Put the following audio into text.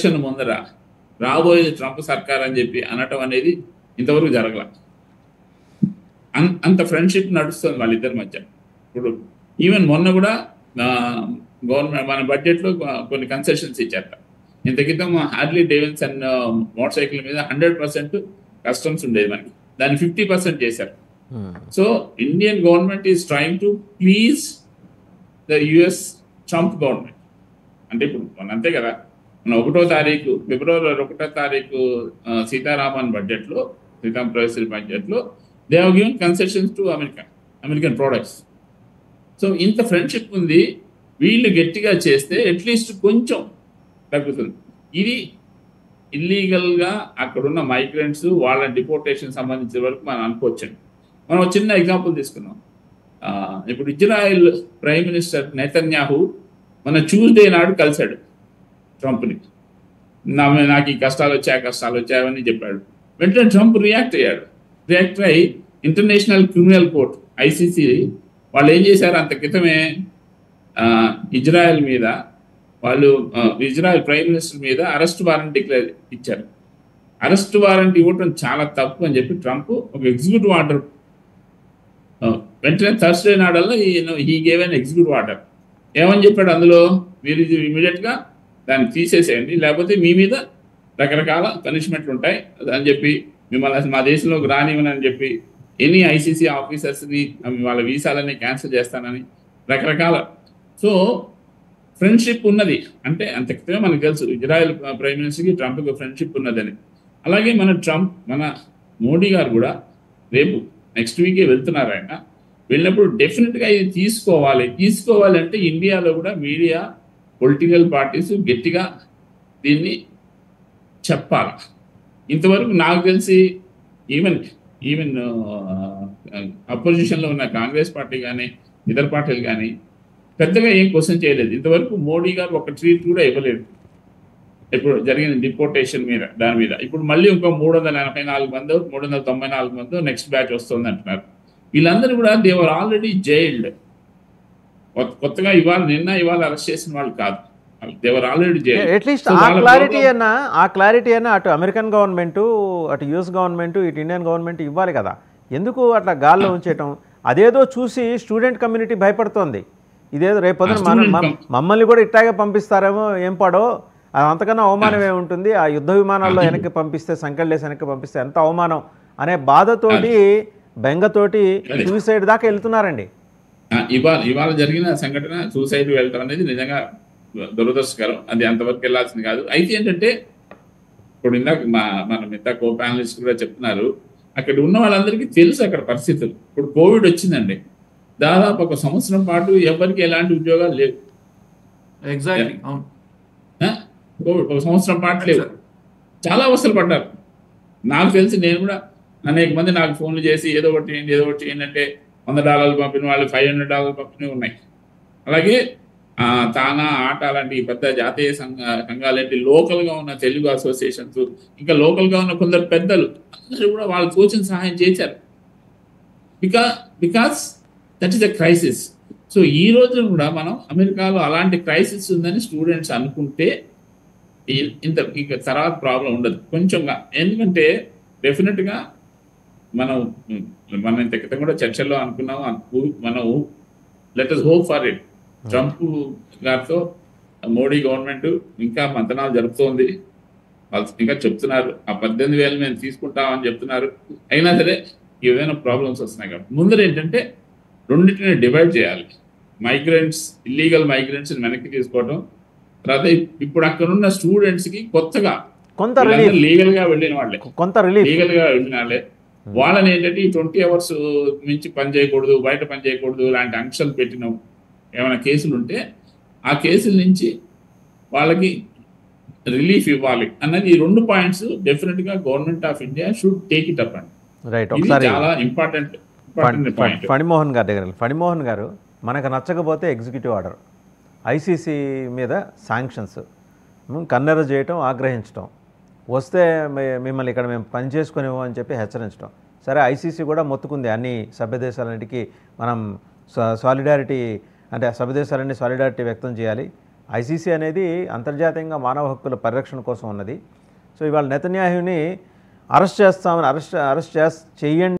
Election ముందర రాబోయేది Trump సర్కార్ అని చెప్పి అనటం అనేది ఇంతవరకు జరగల. అంత ఫ్రెండ్షిప్ నడుస్తుంది వాళ్ళిద్దరి మధ్య. ఇప్పుడు ఈవెన్ మొన్న కూడా గవర్నమెంట్ మన బడ్జెట్లో కొన్ని కన్సెషన్స్ ఇచ్చారట. ఇంత క్రితం హార్లీ డేవిడ్సన్ మోటార్ సైకిల్ మీద 100% కస్టమ్స్ ఉండేది, మనకి దాన్ని 50% చేశారు. So Indian government is trying to please the US Trump government. అంటే ఇప్పుడు మన అంతే కదా, మన ఫిబ్రవరి 1వ తారీఖు సీతారామన్ బడ్జెట్లో, సీతారాం ప్రవేశ బడ్జెట్లో they have given concessions to American products. So ఇంత ఫ్రెండ్షిప్ ఉంది, వీళ్ళు గట్టిగా చేస్తే అట్లీస్ట్ కొంచెం తగ్గుతుంది. ఇది ఇల్లీగల్గా అక్కడున్న మైగ్రెంట్స్ వాళ్ళ డిపోర్టేషన్ సంబంధించిన వరకు మనం అనుకోవచ్చండి. మనం ఒక చిన్న ఎగ్జాంపుల్ తీసుకున్నాం. ఇప్పుడు ఇజ్రాయెల్ ప్రైమ్ మినిస్టర్ నెతన్యాహు మన ట్యూస్డే నాడు కలిశాడు ట్రంప్ని. నాకు ఈ కష్టాలు వచ్చాయని చెప్పాడు. వెంటనే ట్రంప్ రియాక్ట్ అయ్యి ఇంటర్నేషనల్ క్రిమినల్ కోర్ట్ ICC వాళ్ళు ఏం చేశారు, అంత క్రితమే ఇజ్రాయెల్ మీద ఇజ్రాయెల్ ప్రైమ్ మినిస్టర్ మీద అరెస్ట్ వారెంట్ డిక్లేర్ ఇచ్చారు. అరెస్ట్ వారెంట్ ఇవ్వటం చాలా తప్పు అని చెప్పి ట్రంప్ ఒక ఎగ్జిక్యూటివ్ ఆర్డర్ వెంటనే థర్స్డే నాడల్లో he gave an executive order. ఏమని చెప్పాడు అందులో, మీరు ఇది ఇమీడియట్గా దాన్ని తీసేసేయండి, లేకపోతే మీ మీద రకరకాల పనిష్మెంట్లు ఉంటాయి అని చెప్పి, మిమ్మల్ని మా దేశంలోకి రానివ్వనని చెప్పి, ఎనీ ICC ఆఫీసర్స్ని వాళ్ళ వీసాలని క్యాన్సిల్ చేస్తానని రకరకాల. సో ఫ్రెండ్షిప్ ఉన్నది అంటే అంత క్రితమే మనకు తెలుసు ఇజ్రాయెల్ ప్రైమ్ మినిస్టర్కి ట్రంప్కి ఫ్రెండ్షిప్ ఉన్నదని. అలాగే మన మోడీ గారు కూడా రేపు నెక్స్ట్ వీకే వెళ్తున్నారు. ఆయన వెళ్ళినప్పుడు డెఫినెట్గా ఇది తీసుకోవాలంటే ఇండియాలో కూడా మీడియా, పొలిటికల్ పార్టీస్ గట్టిగా దీన్ని చెప్పాలి. ఇంతవరకు నాకు తెలిసి ఈవెన్ అపోజిషన్లో ఉన్న కాంగ్రెస్ పార్టీ కానీ ఇతర పార్టీలు కానీ పెద్దగా ఏం క్వశ్చన్ చేయలేదు. ఇంతవరకు మోడీ గారు ఒక ట్వీట్ కూడా ఇవ్వలేదు ఇప్పుడు జరిగిన డిపోర్టేషన్ మీద. దాని మీద ఇప్పుడు మళ్ళీ ఇంకో 384 మందో 394 మందో నెక్స్ట్ బ్యాచ్ వస్తుంది అంటున్నారు. వీళ్ళందరూ కూడా దేవర్ ఆల్రెడీ జైల్డ్. కొత్తగా ఇవాళ అరెస్ట్ చేసిన వాళ్ళు కాదు, దేవర్ ఆల్రెడీ జైల్డ్. అట్లీస్ట్ ఆ క్లారిటీ అన్న అటు అమెరికన్ గవర్నమెంట్, అటు US గవర్నమెంట్, ఇటు ఇండియన్ గవర్నమెంట్ ఇవ్వాలి కదా. ఎందుకు అట్లా గాల్లో ఉంచేయటం? అదేదో చూసి స్టూడెంట్ కమ్యూనిటీ భయపడుతోంది. ఇదేదో రేపొద్దున మమ్మల్ని కూడా ఇట్టాగే పంపిస్తారేమో, ఏం పాడో, అంతకన్నా అవమానం ఏముంటుంది? ఆ యుద్ధ విమానాల్లో వెనక్కి పంపిస్తే, సంకెళ్ళేసి వెనక్కి పంపిస్తే ఎంత అవమానం అనే బాధతోటి, బెంగతోటి సూసైడ్ దాకా వెళ్తున్నారండి. ఇవాళ జరిగిన సంఘటన సూసైడ్ వెళ్ళటం అనేది నిజంగా దురదృష్టకరం. అది అంతవరకు వెళ్ళాల్సింది కాదు. అయితే ఏంటంటే ఇప్పుడు ఇందాక కో ప్యానలిస్ట్ కూడా చెప్తున్నారు, అక్కడ ఉన్న వాళ్ళందరికీ తెలుసు అక్కడ పరిస్థితులు. ఇప్పుడు కోవిడ్ వచ్చిందండి, దాదాపు 1 సంవత్సరం పాటు ఎవరికి ఎలాంటి ఉద్యోగాలు లేవు. కోవిడ్ 1 సంవత్సరం పాటు లేవు, చాలా అవసరం పడ్డారు. నాకు తెలిసి నేను కూడా అనేక మంది నాకు ఫోన్లు చేసి ఏదో ఒకటి ఏంటంటే $100 పంపిన వాళ్ళు, $500 పంపినవి ఉన్నాయి. అలాగే తానా, ఆట లాంటి పెద్ద జాతీయ సంఘాలేంటి, లోకల్గా ఉన్న తెలుగు అసోసియేషన్స్, ఇంకా లోకల్గా ఉన్న కొందరు పెద్దలు అందరూ కూడా వాళ్ళు తోచిన సహాయం చేశారు. Because that is the crisis. So ఈ రోజు కూడా మనం అమెరికాలో అలాంటి క్రైసిస్ ఉందని స్టూడెంట్స్ అనుకుంటే ఇంకా తర్వాత ప్రాబ్లం ఉండదు కొంచెంగా. ఎందుకంటే డెఫినెట్గా మనం ఇంత క్రితం కూడా చర్చల్లో అనుకున్నాము, మనం let us hope for it. Trump గారితో మోడీ గవర్నమెంట్ ఇంకా మంతనాలు జరుపుతోంది. వాళ్ళు ఇంకా చెప్తున్నారు ఆ 18,000 మేము తీసుకుంటామని చెప్తున్నారు. అయినా సరే ఏదైనా ప్రాబ్లమ్స్ వస్తున్నాయి కాబట్టి ముందర ఏంటంటే రెండింటిని డివైడ్ చేయాలి. ఇల్లీగల్ మైగ్రెంట్స్ వెనక్కి తీసుకోవడం, తర్వాత ఇప్పుడు అక్కడ ఉన్న స్టూడెంట్స్కి కొత్తగా లీగల్గా వెళ్ళిన వాళ్ళే వాళ్ళని ఏంటంటే ఈ 20 hours మించి పని చేయకూడదు, బయట పని చేయకూడదు ఇలాంటి ఆంక్షలు పెట్టిన ఏమైనా కేసులు ఉంటే ఆ కేసుల నుంచి వాళ్ళకి రిలీఫ్ ఇవ్వాలి అన్నది ఈ 2 పాయింట్స్ డెఫినెట్గా government of India should take it up అండి. రైట్, చాలా ఇంపార్టెంట్ పాయింట్. ఫణిమోహన్ గారు మనకు నచ్చకపోతే ఎగ్జిక్యూటివ్ ఆర్డర్, ICC మీద శాంక్షన్స్, కన్నెర చేయటం, ఆగ్రహించడం, వస్తే మిమ్మల్ని ఇక్కడ మేము పని చేసుకునేమో అని చెప్పి హెచ్చరించడం. సరే, ICC కూడా మొత్తుకుంది అన్ని సభ్యదేశాలన్నిటికీ మనం సాలిడారిటీ, అంటే సభ్యదేశాలన్నీ సాలిడారిటీ వ్యక్తం చేయాలి, ఐసీసీ అనేది అంతర్జాతీయంగా మానవ హక్కుల పరిరక్షణ కోసం ఉన్నది. సో ఇవాళ నెతన్యాహుని అరెస్ట్ చేస్తామని చెయ్యండి